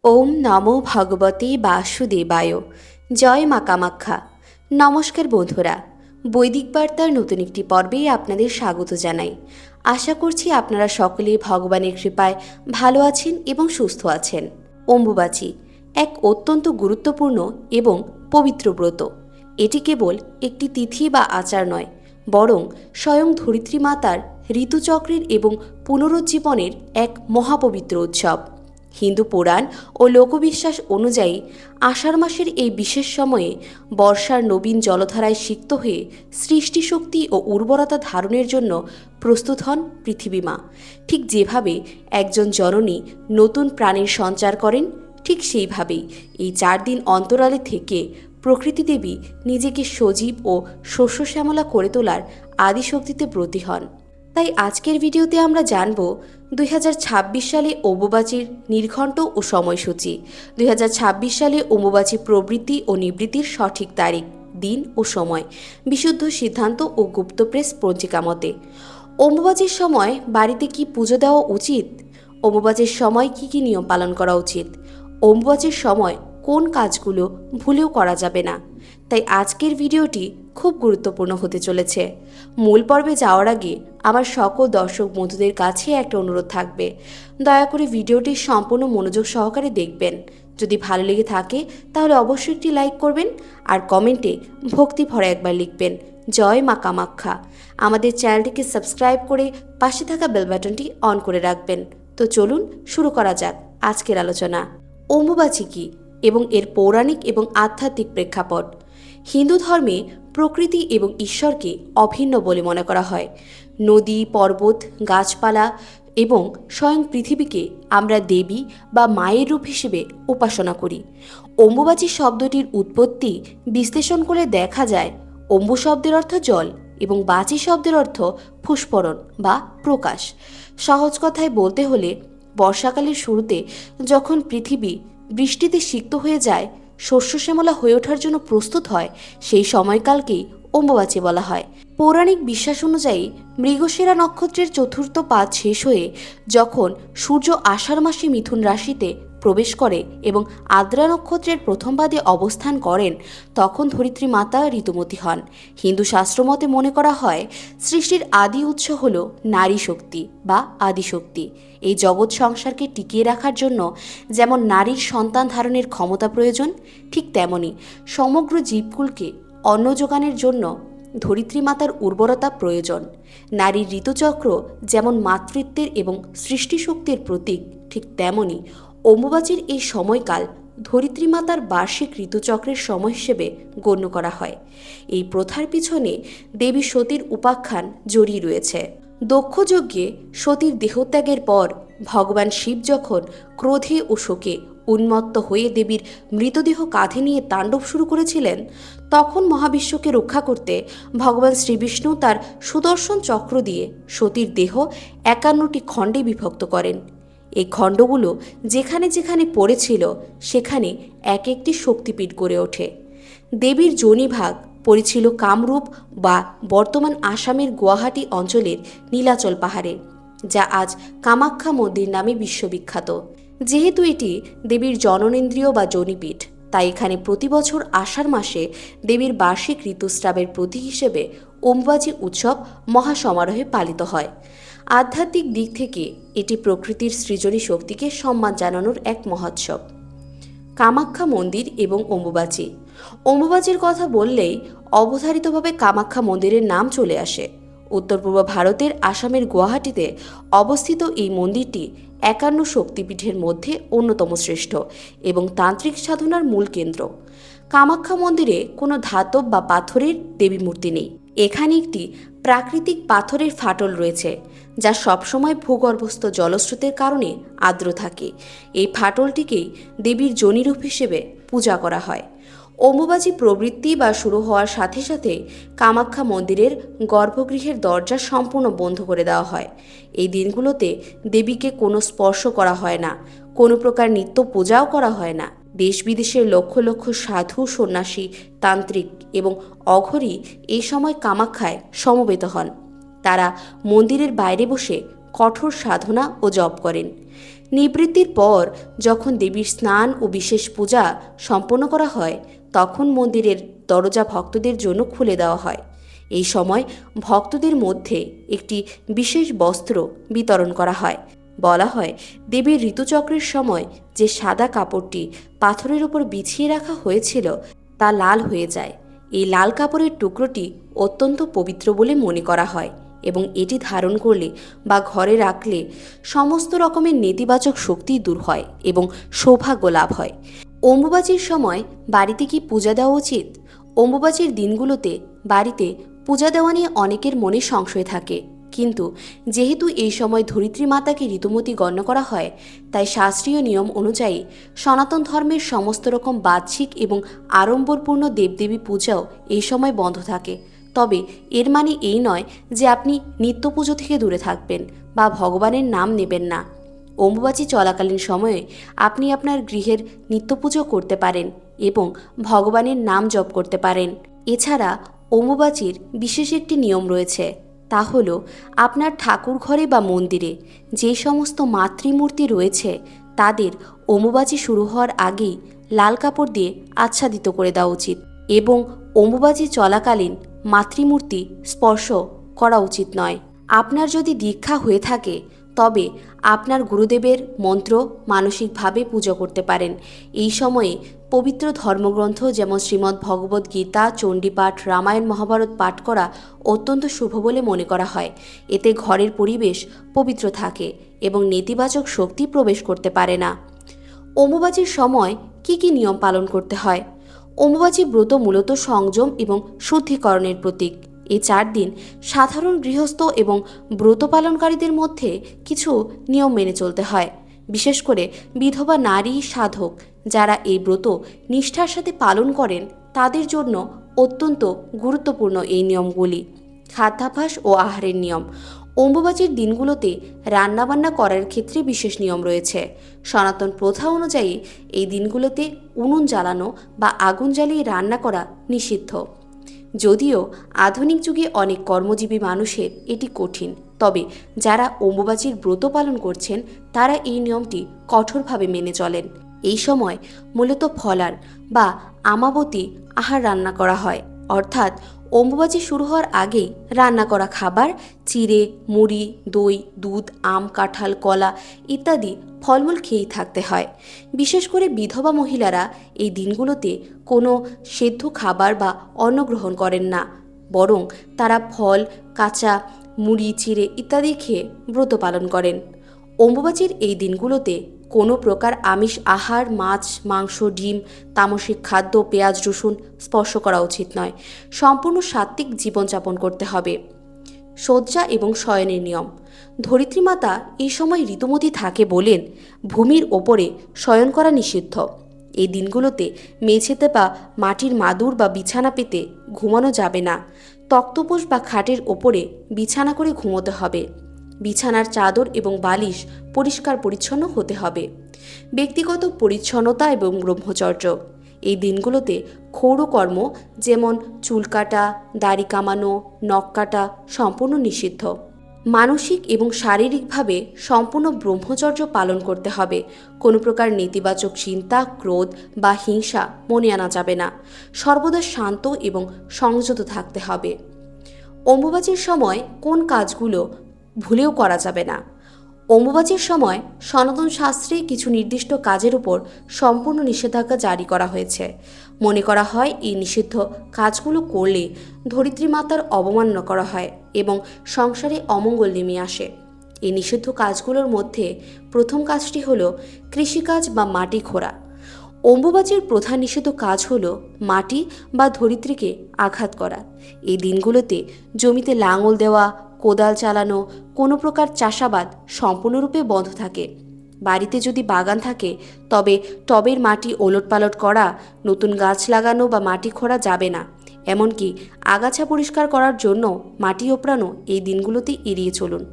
ওম নমো ভগবতে বাসুদেবায়। জয় মা কামাখ্যা। নমস্কার বন্ধুরা, বৈদিক বার্তার নতুন একটি পর্বে আপনাদের স্বাগত জানাই। আশা করছি আপনারা সকলেই ভগবানের কৃপায় ভালো আছেন এবং সুস্থ আছেন। অম্বুবাচী এক অত্যন্ত গুরুত্বপূর্ণ এবং পবিত্র ব্রত। এটি কেবল একটি তিথি বা আচার নয়, বরং স্বয়ং ধরিত্রী মাতার ঋতুচক্রের এবং পুনরুজ্জীবনের এক মহাপবিত্র উৎসব। হিন্দু পুরাণ ও লোকবিশ্বাস অনুযায়ী আষাঢ় মাসের এই বিশেষ সময়ে বর্ষার নবীন জলধারায় সিক্ত হয়ে সৃষ্টিশক্তি ও উর্বরতা ধারণের জন্য প্রস্তুত হন পৃথিবী মা। ঠিক যেভাবে একজন জননী নতুন প্রাণের সঞ্চার করেন, ঠিক সেইভাবেই এই 4 দিন অন্তরালে থেকে প্রকৃতি দেবী নিজেকে সজীব ও শস্যশ্যামলা করে তোলার আদিশক্তিতে ব্রতী হন। তাই আজকের ভিডিওতে আমরা জানব 2026 সালে অম্বুবাচীর নির্ঘণ্ট ও সময়সূচি, 2026 সালে অম্বুবাচী প্রবৃত্তি ও নিবৃত্তির সঠিক তারিখ, দিন ও সময়, বিশুদ্ধ সিদ্ধান্ত ও গুপ্ত প্রেস পঞ্জিকা মতে। অম্বুবাচীর সময় বাড়িতে কি পুজো দেওয়া উচিত? অম্বুবাচীর সময় কি কি নিয়ম পালন করা উচিত? অম্বুবাচীর সময় কোন কাজগুলো ভুলেও করা যাবে না? তাই আজকের ভিডিওটি খুব গুরুত্বপূর্ণ হতে চলেছে। মূল পর্বে যাওয়ার আগে আমার সকল দর্শক বন্ধুদের কাছে একটা অনুরোধ থাকবে, দয়া করে ভিডিওটি সম্পূর্ণ মনোযোগ সহকারে দেখবেন। যদি ভালো লেগে থাকে তাহলে অবশ্যই একটি লাইক করবেন আর কমেন্টে ভক্তি ভরে একবার লিখবেন জয় মা কামাখ্যা। আমাদের চ্যানেলটিকে সাবস্ক্রাইব করে পাশে থাকা বেল বাটনটি অন করে রাখবেন। তো চলুন শুরু করা যাক আজকের আলোচনা। অম্বুবাচী কি এবং এর পৌরাণিক এবং আধ্যাত্মিক প্রেক্ষাপট। হিন্দু ধর্মে প্রকৃতি এবং ঈশ্বরকে অভিন্ন বলে মনে করা হয়। নদী, পর্বত, গাছপালা এবং স্বয়ং পৃথিবীকে আমরা দেবী বা মায়ের রূপ হিসেবে উপাসনা করি। অম্বুবাচী শব্দটির উৎপত্তি বিশ্লেষণ করে দেখা যায় অম্বু শব্দের অর্থ জল এবং বাচী শব্দের অর্থ ফুস্ফরণ বা প্রকাশ। সহজ কথায় বলতে হলে বর্ষাকালের শুরুতে যখন পৃথিবী বৃষ্টিতে সিক্ত হয়ে যায়, শস্যশ্যামলা হয়ে ওঠার জন্য প্রস্তুত হয়, সেই সময়কালকেই অম্বুবাচী বলা হয়। পৌরাণিক বিশ্বাস অনুযায়ী মৃগশিরা নক্ষত্রের চতুর্থ পাদ শেষ হয়ে যখন সূর্য আষাঢ় মাসে মিথুন রাশিতে প্রবেশ করে এবং আদ্রা নক্ষত্রের প্রথম পাদে অবস্থান করেন, তখন ধরিত্রী মাতা ঋতুমতী হন। হিন্দু শাস্ত্রমতে মনে করা হয় সৃষ্টির আদি উৎস হল নারী শক্তি বা আদিশক্তি। এই জগৎ সংসারকে টিকিয়ে রাখার জন্য যেমন নারীর সন্তান ধারণের ক্ষমতা প্রয়োজন, ঠিক তেমনি সমগ্র জীবকুলকে অন্ন যোগানের জন্য ধরিত্রী মাতার উর্বরতা প্রয়োজন। নারীর ঋতুচক্র যেমন মাতৃত্বের এবং সৃষ্টিশক্তির প্রতীক, ঠিক তেমনি অম্বুবাচীর এই সময়কাল ধরিত্রী মাতার বার্ষিক ঋতুচক্রের সময় হিসেবে গণ্য করা হয়। এই প্রথার পিছনে দেবী সতীর উপাখ্যান জড়িয়ে রয়েছে। দক্ষ যজ্ঞে সতীর দেহত্যাগের পর ভগবান শিব যখন ক্রোধে ও শোকে উন্মত্ত হয়ে দেবীর মৃতদেহ কাঁধে নিয়ে তাণ্ডব শুরু করেছিলেন, তখন মহাবিশ্বকে রক্ষা করতে ভগবান শ্রীবিষ্ণু তার সুদর্শন চক্র দিয়ে সতীর দেহ 51টি খণ্ডে বিভক্ত করেন। এই খণ্ডগুলো যেখানে যেখানে পড়েছিল সেখানে এক একটি শক্তিপীঠ গড়ে ওঠে। দেবীর যোনিভাগ পড়েছিল কামরূপ বা বর্তমান আসামের গুয়াহাটি অঞ্চলের নীলাচল পাহাড়ে, যা আজ কামাখ্যা মন্দির নামে বিশ্ববিখ্যাত। যেহেতু এটি দেবীর জননেন্দ্রিয় বা যোনিপীঠ, তাই এখানে প্রতি বছর আষাঢ় মাসে দেবীর বার্ষিক ঋতুস্রাবের প্রতীক হিসেবে অম্বুবাচী উৎসব মহাসমারোহে পালিত হয়। আধ্যাত্মিক দিক থেকে এটি প্রকৃতির সৃজনী শক্তিকে সম্মান জানানোর এক মহোৎসব। কামাখ্যা মন্দির এবং অম্বুবাচী। অম্বুবাচীর কথা বললেই অবধারিতভাবে কামাখ্যা মন্দিরের নাম চলে আসে। উত্তর পূর্ব ভারতের আসামের গুয়াহাটিতে অবস্থিত এই মন্দিরটি 51 শক্তিপীঠের মধ্যে অন্যতম শ্রেষ্ঠ এবং তান্ত্রিক সাধনার মূল কেন্দ্র। কামাখ্যা মন্দিরে কোনো ধাতব বা পাথরের দেবী মূর্তি নেই। এখানে একটি প্রাকৃতিক পাথরের ফাটল রয়েছে, যা সবসময় ভূগর্ভস্থ জলস্রোতের কারণে আর্দ্র থাকে। এই ফাটলটিকেই দেবীর যোনিরূপ হিসেবে পূজা করা হয়। অম্বুবাচী প্রবৃত্তি বা শুরু হওয়ার সাথে সাথে কামাখ্যা মন্দিরের গর্ভগৃহের দরজা সম্পূর্ণ বন্ধ করে দেওয়া হয়। এই দিনগুলোতে দেবীকে কোনো স্পর্শ করা হয় না, কোনো প্রকার নিত্য পূজাও করা হয় না। দেশ বিদেশের লক্ষ লক্ষ সাধু, সন্ন্যাসী, তান্ত্রিক এবং অঘরী এই সময় কামাখ্যায় সমবেত হন। তারা মন্দিরের বাইরে বসে কঠোর সাধনা ও জপ করেন। নিবৃত্তির পর যখন দেবীর স্নান ও বিশেষ পূজা সম্পন্ন করা হয়, তখন মন্দিরের দরজা ভক্তদের জন্য খুলে দেওয়া হয়। এই সময় ভক্তদের মধ্যে একটি বিশেষ বস্ত্র বিতরণ করা হয়। বলা হয়, দেবীর ঋতুচক্রের সময় যে সাদা কাপড়টি পাথরের উপর বিছিয়ে রাখা হয়েছিল তা লাল হয়ে যায়। এই লাল কাপড়ের টুকরোটি অত্যন্ত পবিত্র বলে মনে করা হয় এবং এটি ধারণ করলে বা ঘরে রাখলে সমস্ত রকমের নেতিবাচক শক্তি দূর হয় এবং সৌভাগ্য লাভ হয়। অম্বুবাচীর সময় বাড়িতে কি পূজা দেওয়া উচিত? অম্বুবাচীর দিনগুলোতে বাড়িতে পূজা দেওয়া নিয়ে অনেকের মনে সংশয় থাকে, কিন্তু যেহেতু এই সময় ধরিত্রী মাতাকে ঋতুমতী গণ্য করা হয়, তাই শাস্ত্রীয় নিয়ম অনুযায়ী সনাতন ধর্মের সমস্ত রকম বাহ্যিক এবং আড়ম্বরপূর্ণ দেবদেবী পূজাও এই সময় বন্ধ থাকে। তবে এর মানে এই নয় যে আপনি নিত্য পুজো থেকে দূরে থাকবেন বা ভগবানের নাম নেবেন না। অম্বুবাচী চলাকালীন সময়ে আপনি আপনার গৃহের নিত্য পুজো করতে পারেন এবং ভগবানের নাম জপ করতে পারেন। এছাড়া অম্বুবাচীর বিশেষ একটি নিয়ম রয়েছে, তা হলো আপনার ঠাকুর ঘরে বা মন্দিরে যে সমস্ত মাতৃমূর্তি রয়েছে তাদের অম্বুবাচী শুরু হওয়ার আগেই লাল কাপড় দিয়ে আচ্ছাদিত করে দেওয়া উচিত এবং অম্বুবাচী চলাকালীন মাতৃমূর্তি স্পর্শ করা উচিত নয়। আপনার যদি দীক্ষা হয়ে থাকে তবে আপনার গুরুদেবের মন্ত্র মানসিকভাবে পুজো করতে পারেন। এই সময়ে পবিত্র ধর্মগ্রন্থ যেমন শ্রীমদ্ ভগবদ্ গীতা, চণ্ডীপাঠ, রামায়ণ, মহাভারত পাঠ করা অত্যন্ত শুভ বলে মনে করা হয়। এতে ঘরের পরিবেশ পবিত্র থাকে এবং নেতিবাচক শক্তি প্রবেশ করতে পারে না। অম্বুবাচীর সময় কি কি নিয়ম পালন করতে হয়? অম্বুবাচী ব্রত মূলত সংযম এবং শুদ্ধিকরণের প্রতীক। এই 4 দিন সাধারণ গৃহস্থ এবং ব্রত পালনকারীদের মধ্যে কিছু নিয়ম মেনে চলতে হয়। বিশেষ করে বিধবা নারী সাধক যারা এই ব্রত নিষ্ঠার সাথে পালন করেন তাদের জন্য অত্যন্ত গুরুত্বপূর্ণ এই নিয়মগুলি। খাদ্যাভ্যাস ও আহারের নিয়ম। অম্বুবাচীর দিনগুলোতে রান্নাবান্না করার ক্ষেত্রে বিশেষ নিয়ম রয়েছে। সনাতন প্রথা অনুযায়ী এই দিনগুলোতে উনুন জ্বালানো বা আগুন জ্বালিয়ে রান্না করা নিষিদ্ধ। যদিও আধুনিক যুগে অনেক কর্মজীবী মানুষের এটি কঠিন, তবে যারা অম্বুবাচীর ব্রত পালন করছেন তারা এই নিয়মটি কঠোরভাবে মেনে চলেন। এই সময় মূলত ফলার বা আমাবতী আহার রান্না করা হয়, অর্থাৎ অম্বুবাচী শুরু হওয়ার আগেই রান্না করা খাবার চিড়ে, মুড়ি, দই, দুধ, আম, কাঁঠাল, কলা ইত্যাদি ফলমূল খেয়েই থাকতে হয়। বিশেষ করে বিধবা মহিলারা এই দিনগুলোতে কোনো সেদ্ধ খাবার বা অন্ন গ্রহণ করেন না, বরং তারা ফল, কাঁচা মুড়ি, চিড়ে ইত্যাদি খেয়ে ব্রত পালন করেন। অম্বুবাচীর এই দিনগুলোতে কোনো প্রকার আমিষ আহার, মাছ, মাংস, ডিম, তামসিক খাদ্য, পেঁয়াজ, রসুন স্পর্শ করা উচিত নয়। সম্পূর্ণ সাত্ত্বিক জীবনযাপন করতে হবে। শয্যা এবং শয়নের নিয়ম। ধরিত্রী মাতা এই সময় ঋতুমতী থাকে বলেন ভূমির ওপরে শয়ন করা নিষিদ্ধ। এই দিনগুলোতে মেঝেতে বা মাটির মাদুর বা বিছানা পেতে ঘুমানো যাবে না। তক্তপোষ বা খাটের ওপরে বিছানা করে ঘুমোতে হবে। বিছানার চাদর এবং বালিশ পরিষ্কার পরিচ্ছন্ন হতে হবে। ব্যক্তিগত পরিচ্ছন্নতা এবং ব্রহ্মচর্য। এই দিনগুলোতে ক্ষৌরকর্ম যেমন চুল কাটা, দাড়ি কামানো, নখ কাটা সম্পূর্ণ নিষিদ্ধ। মানসিক এবং শারীরিকভাবে সম্পূর্ণ ব্রহ্মচর্য পালন করতে হবে। কোনো প্রকার নেতিবাচক চিন্তা, ক্রোধ বা হিংসা মনে আনা যাবে না। সর্বদা শান্ত এবং সংযত থাকতে হবে। অম্বুবাচীর সময় কোন কাজগুলো ভুলেও করা যাবে না? অম্বুবাচীর সময় সনাতন শাস্ত্রে কিছু নির্দিষ্ট কাজের উপর সম্পূর্ণ নিষেধাজ্ঞা জারি করা হয়েছে। মনে করা হয় এই নিষিদ্ধ কাজগুলো করলে ধরিত্রী মাতার অবমাননা করা হয় এবং সংসারে অমঙ্গল নেমে আসে। এই নিষিদ্ধ কাজগুলোর মধ্যে প্রথম কাজটি হলো কৃষিকাজ বা মাটি খোঁড়া। অম্বুবাচীর প্রধান নিষিদ্ধ কাজ হলো মাটি বা ধরিত্রীকে আঘাত করা। এই দিনগুলোতে জমিতে লাঙল দেওয়া, কোদাল চালানো, কোনো প্রকার চাষাবাদ সম্পূর্ণরূপে বন্ধ থাকে। বাড়িতে যদি বাগান থাকে তবে টবের মাটি ওলটপালট করা, নতুন গাছ লাগানো বা মাটি খোঁড়া যাবে না। এমনকি আগাছা পরিষ্কার করার জন্য মাটি ওপড়ানো এই দিনগুলোতে এড়িয়ে চলুন।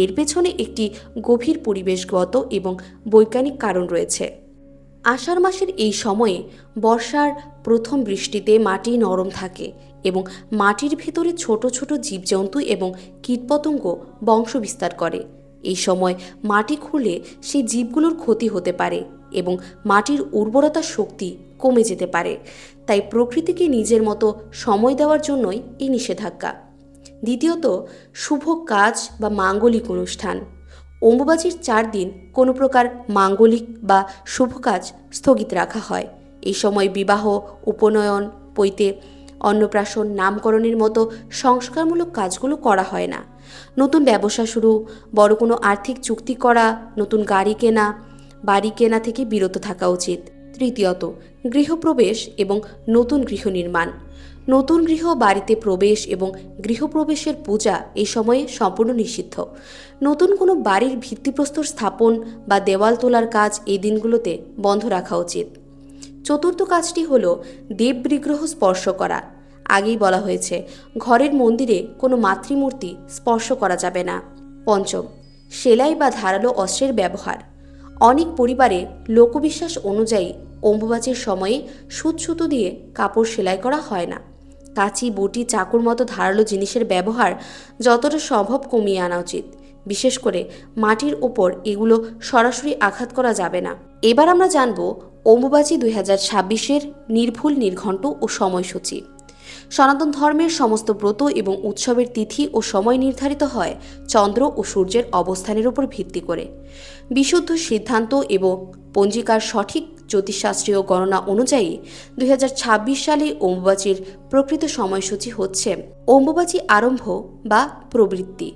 এর পেছনে একটি গভীর পরিবেশগত এবং বৈজ্ঞানিক কারণ রয়েছে। আষাঢ় মাসের এই সময়ে বর্ষার প্রথম বৃষ্টিতে মাটি নরম থাকে এবং মাটির ভেতরে ছোট ছোট জীবজন্তু এবং কীটপতঙ্গ বংশ বিস্তার করে, এই সময় মাটি খুলে সেই জীবগুলোর ক্ষতি হতে পারে এবং মাটির উর্বরতা শক্তি কমে যেতে পারে। তাই প্রকৃতিকে নিজের মতো সময় দেওয়ার জন্যই এই নিষেধাজ্ঞা। দ্বিতীয়ত, শুভ কাজ বা মাঙ্গলিক অনুষ্ঠান। অম্বুবাচীর 4 দিন কোনো প্রকার মাঙ্গলিক বা শুভ কাজ স্থগিত রাখা হয়। এই সময় বিবাহ, উপনয়ন, পৈতে, অন্নপ্রাশন, নামকরণের মতো সংস্কারমূলক কাজগুলো করা হয় না। নতুন ব্যবসা শুরু, বড় কোনো আর্থিক চুক্তি করা, নতুন বাড়ি কেনা থেকে বিরত থাকা উচিত। তৃতীয়ত, গৃহপ্রবেশ এবং নতুন গৃহ নির্মাণ। নতুন বাড়িতে প্রবেশ এবং গৃহপ্রবেশের পূজা এই সময়ে সম্পূর্ণ নিষিদ্ধ। নতুন কোনো বাড়ির ভিত্তিপ্রস্তর স্থাপন বা দেওয়াল তোলার কাজ এই দিনগুলোতে বন্ধ রাখা উচিত। চতুর্থ কাজটি হল দেববিগ্রহ স্পর্শ করা। আগেই বলা হয়েছে, ঘরের মন্দিরে কোনো মাতৃমূর্তি স্পর্শ করা যাবে না। পঞ্চম, সেলাই বা ধারালো অস্ত্রের ব্যবহার। অনেক পরিবারে লোকবিশ্বাস অনুযায়ী অম্বুবাচীর সময়ে সুতো দিয়ে কাপড় সেলাই করা হয় না। কাঁচি, বটি, চাকুর মতো ধারালো জিনিসের ব্যবহার যতটা সম্ভব কমিয়ে আনা উচিত। বিশেষ করে মাটির ওপর এগুলো সরাসরি আঘাত করা যাবে না। এবার আমরা জানব অম্বুবাচী 2026-এর নির্ভুল, নির্ঘণ্ট ও সময়সূচি। সনাতন ধর্মের সমস্ত ব্রত এবং উৎসবের তিথি ও সময় নির্ধারিত হয় চন্দ্র ও সূর্যের অবস্থানের উপর ভিত্তি করে। বিশুদ্ধ সিদ্ধান্ত এবং পঞ্জিকার সঠিক জ্যোতিষশাস্ত্রীয় গণনা অনুযায়ী 2026 সালে অম্বুবাচীর প্রকৃত সময়সূচি হচ্ছে অম্বুবাচী আরম্ভ বা প্রবৃত্তি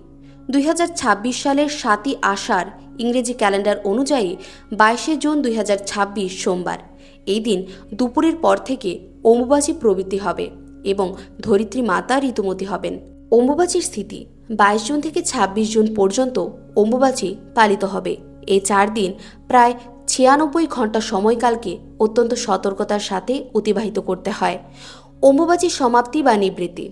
2026 সালের 7ই আষাঢ় ইংরেজি ক্যালেন্ডার অনুযায়ী 22শে জুন 2026 সোমবার। এই দিন দুপুরের পর থেকে অম্বুবাচী প্রবৃত্তি হবে এবং ধরিত্রী মাতা ঋতুমতী হবেন। অম্বুবাচীর স্থিতি 22 জুন থেকে 26 জুন পর্যন্ত অম্বুবাচী পালিত হবে। এই 4 দিন প্রায় 96 ঘন্টা সময়কালকে অত্যন্ত সতর্কতার সাথে অতিবাহিত করতে হয়। অম্বুবাচী সমাপ্তি বা নিবৃত্তি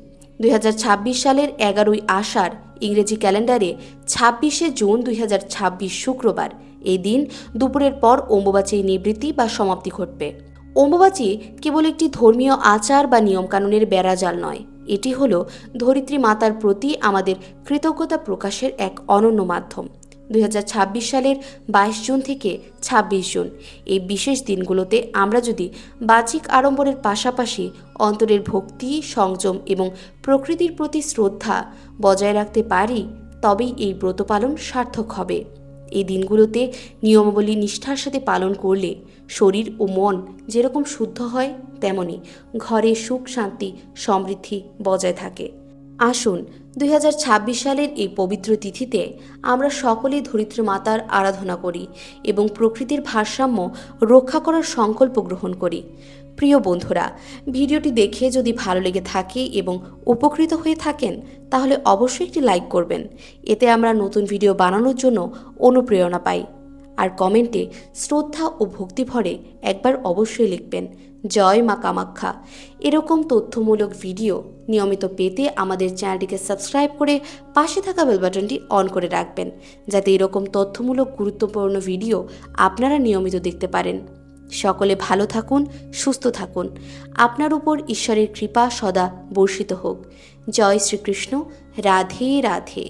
2026 সালের 11ই আষাঢ় ইংরেজি ক্যালেন্ডারে 26শে জুন 2026 শুক্রবার। এই দিন দুপুরের পর অম্বুবাচী নিবৃত্তি বা সমাপ্তি ঘটবে। অম্বুবাচী কেবল একটি ধর্মীয় আচার বা নিয়মকানুনের বেড়াজাল নয়, এটি হলো ধরিত্রী মাতার প্রতি আমাদের কৃতজ্ঞতা প্রকাশের এক অনন্য মাধ্যম। 2026 সালের 22 জুন থেকে 26 জুন এই বিশেষ দিনগুলোতে আমরা যদি বাহ্যিক আড়ম্বরের পাশাপাশি অন্তরের ভক্তি, সংযম এবং প্রকৃতির প্রতি শ্রদ্ধা বজায় রাখতে পারি, তবেই এই ব্রত পালন সার্থক হবে। এই দিনগুলোতে নিয়মাবলী নিষ্ঠার সাথে পালন করলে শরীর ও মন যেরকম শুদ্ধ হয়, তেমনি ঘরে সুখ, শান্তি, সমৃদ্ধি বজায় থাকে। আসুন 2026 সালের এই পবিত্র তিথিতে আমরা সকলে ধরিত্রী মাতার আরাধনা করি এবং প্রকৃতির ভারসাম্য রক্ষা করার সংকল্প গ্রহণ করি। প্রিয় বন্ধুরা, ভিডিওটি দেখে যদি ভালো লেগে থাকে এবং উপকৃত হয়ে থাকেন, তাহলে অবশ্যই একটি লাইক করবেন। এতে আমরা নতুন ভিডিও বানানোর জন্য অনুপ্রেরণা পাই। আর কমেন্টে শ্রদ্ধা ও ভক্তি ভরে একবার অবশ্যই লিখবেন, জয় মা কামাখ্যা। এরকম তথ্যমূলক ভিডিও নিয়মিত পেতে আমাদের চ্যানেলটিকে সাবস্ক্রাইব করে পাশে থাকা বেল বাটনটি অন করে রাখবেন, যাতে এরকম তথ্যমূলক গুরুত্বপূর্ণ ভিডিও আপনারা নিয়মিত দেখতে পারেন। সকলে ভালো থাকুন, সুস্থ থাকুন। আপনার উপর ঈশ্বরের কৃপা সদা বর্ষিত হোক। জয় শ্রীকৃষ্ণ। রাধে রাধে।